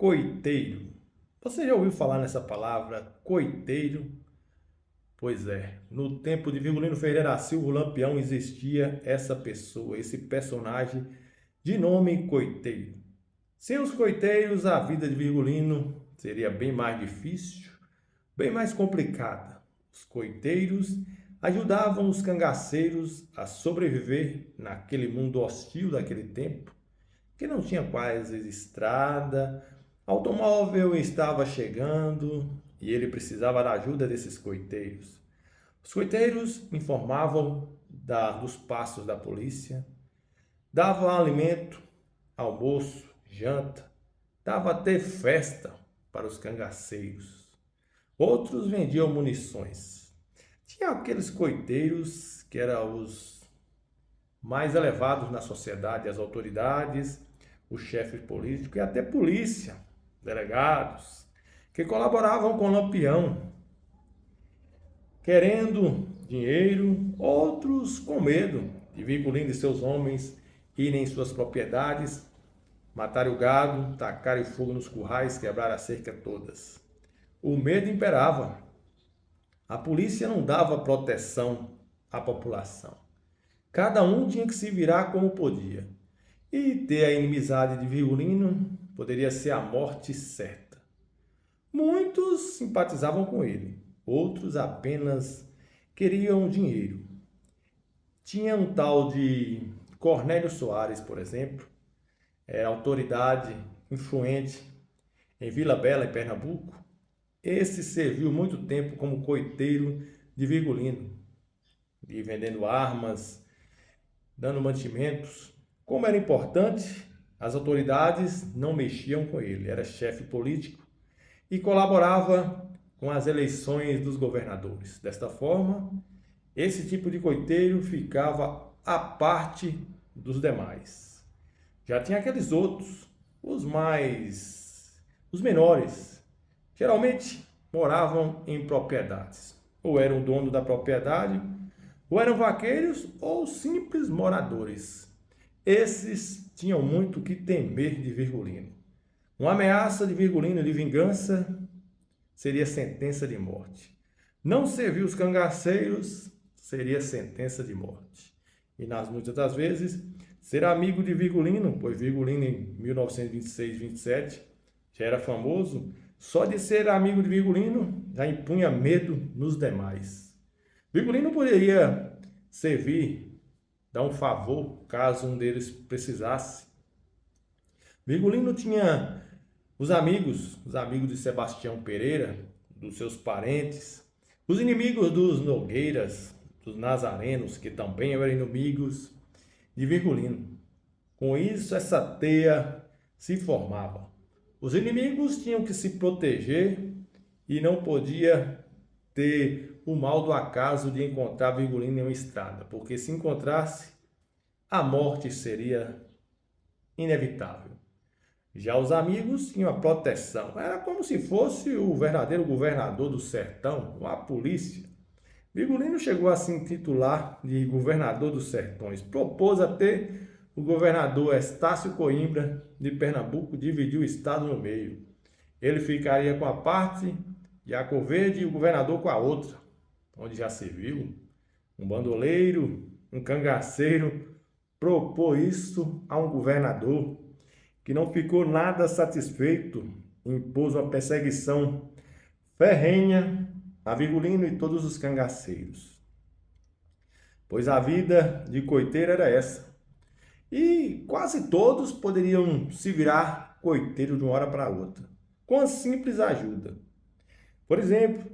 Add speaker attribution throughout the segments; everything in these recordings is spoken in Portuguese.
Speaker 1: Coiteiro. Você já ouviu falar nessa palavra, coiteiro? Pois é, no tempo de Virgulino Ferreira da Silva, o Lampião, existia essa pessoa, esse personagem de nome Coiteiro. Sem os coiteiros, a vida de Virgulino seria bem mais difícil, bem mais complicada. Os coiteiros ajudavam os cangaceiros a sobreviver naquele mundo hostil daquele tempo, que não tinha quase estrada, automóvel estava chegando e ele precisava da ajuda desses coiteiros. Os coiteiros informavam dos passos da polícia, davam alimento, almoço, janta, dava até festa para os cangaceiros. Outros vendiam munições. Tinha aqueles coiteiros que eram os mais elevados na sociedade, as autoridades, os chefes políticos e até polícia, delegados, que colaboravam com o Lampião, querendo dinheiro, outros com medo de Virgulino e seus homens irem em suas propriedades, matarem o gado, tacarem fogo nos currais, quebrar a cerca todas. O medo imperava. A polícia não dava proteção à população. Cada um tinha que se virar como podia. E ter a inimizade de Virgulino poderia ser a morte certa. Muitos simpatizavam com ele, outros apenas queriam dinheiro. Tinha um tal de Cornélio Soares, por exemplo, autoridade influente em Vila Bela, em Pernambuco. Esse serviu muito tempo como coiteiro de Virgulino, e vendendo armas, dando mantimentos. Como era importante, as autoridades não mexiam com ele, era chefe político e colaborava com as eleições dos governadores. Desta forma, esse tipo de coiteiro ficava à parte dos demais. Já tinha aqueles outros, os menores, geralmente moravam em propriedades. Ou eram o dono da propriedade, ou eram vaqueiros ou simples moradores. Esses tinham muito que temer de Virgulino. Uma ameaça de Virgulino de vingança seria sentença de morte. Não servir os cangaceiros seria sentença de morte. E muitas das vezes, ser amigo de Virgulino, pois Virgulino em 1926-27 já era famoso, só de ser amigo de Virgulino já impunha medo nos demais. Virgulino poderia servir, dar um favor, caso um deles precisasse. Virgulino tinha os amigos de Sebastião Pereira, dos seus parentes, os inimigos dos Nogueiras, dos Nazarenos, que também eram inimigos de Virgulino. Com isso, essa teia se formava. Os inimigos tinham que se proteger e não podia ter o mal do acaso de encontrar Virgulino em uma estrada, porque se encontrasse, a morte seria inevitável. Já os amigos tinham a proteção, era como se fosse o verdadeiro governador do sertão, a polícia. Virgulino chegou a se intitular de governador dos sertões, propôs até o governador Estácio Coimbra de Pernambuco dividir o estado no meio. Ele ficaria com a parte de Arco Verde e o governador com a outra, onde já se viu. Um bandoleiro, um cangaceiro, propôs isso a um governador que não ficou nada satisfeito, impôs uma perseguição ferrenha a Virgulino e todos os cangaceiros. Pois a vida de coiteiro era essa. E quase todos poderiam se virar coiteiro de uma hora para outra, com a simples ajuda. Por exemplo,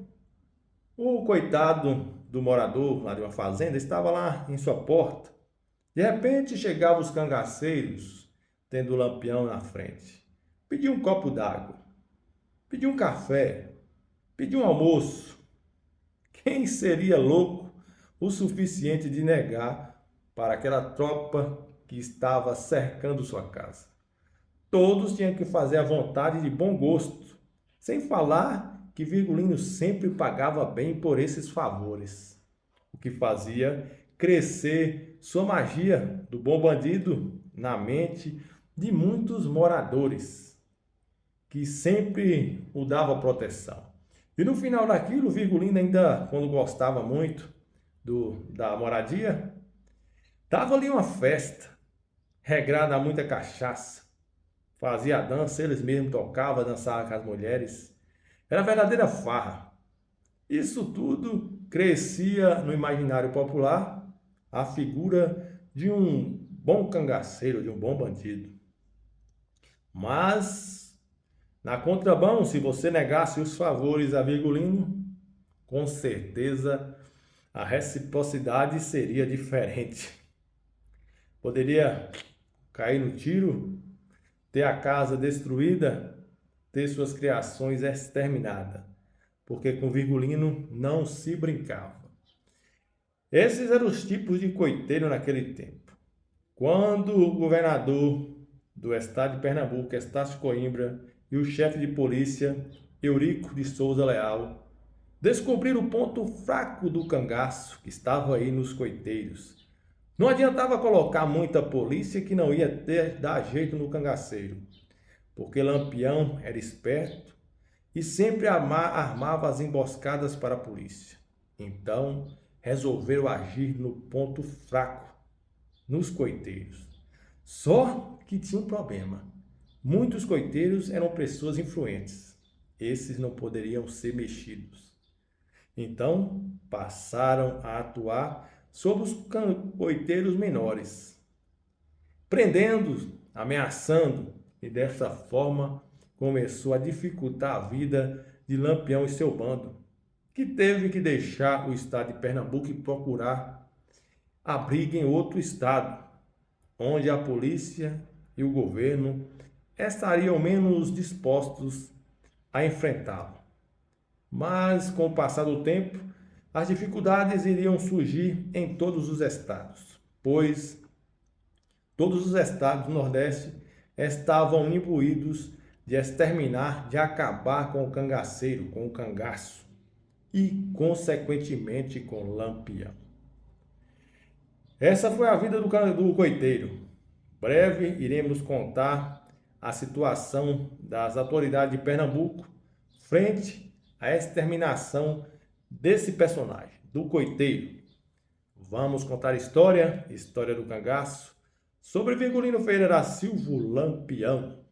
Speaker 1: o coitado do morador lá de uma fazenda estava lá em sua porta. De repente chegavam os cangaceiros, tendo o Lampião na frente. Pediu um copo d'água, pediu um café, pediu um almoço. Quem seria louco o suficiente de negar para aquela tropa que estava cercando sua casa? Todos tinham que fazer a vontade de bom gosto, sem falar que Virgulino sempre pagava bem por esses favores, o que fazia crescer sua magia do bom bandido na mente de muitos moradores. que sempre o dava proteção. E no final daquilo, Virgulino ainda, quando gostava muito da moradia, dava ali uma festa, regrada a muita cachaça, fazia a dança, eles mesmos tocavam, dançavam com as mulheres. Era verdadeira farra. Isso tudo crescia no imaginário popular a figura de um bom cangaceiro, de um bom bandido. Mas, na contramão, se você negasse os favores a Virgulino, com certeza a reciprocidade seria diferente. Poderia cair no tiro, ter a casa destruída, ter suas criações exterminadas, porque com Virgulino não se brincava. Esses eram os tipos de coiteiro naquele tempo. Quando o governador do estado de Pernambuco, Estácio Coimbra, e o chefe de polícia, Eurico de Souza Leal, descobriram o ponto fraco do cangaço que estava aí nos coiteiros. Não adiantava colocar muita polícia que não ia dar jeito no cangaceiro, porque Lampião era esperto e sempre armava as emboscadas para a polícia. Então, resolveram agir no ponto fraco, nos coiteiros. Só que tinha um problema. Muitos coiteiros eram pessoas influentes. Esses não poderiam ser mexidos. Então, passaram a atuar sobre os coiteiros menores, prendendo, ameaçando, e dessa forma começou a dificultar a vida de Lampião e seu bando, que teve que deixar o estado de Pernambuco e procurar abrigo em outro estado, onde a polícia e o governo estariam menos dispostos a enfrentá-lo. Mas, com o passar do tempo, as dificuldades iriam surgir em todos os estados, pois todos os estados do Nordeste estavam imbuídos de exterminar, de acabar com o cangaceiro, com o cangaço e, consequentemente, com Lampião. Essa foi a vida do coiteiro. Breve iremos contar a situação das autoridades de Pernambuco frente à exterminação desse personagem, do coiteiro. Vamos contar história do cangaço, sobre Virgulino Ferreira da Silva, Lampião.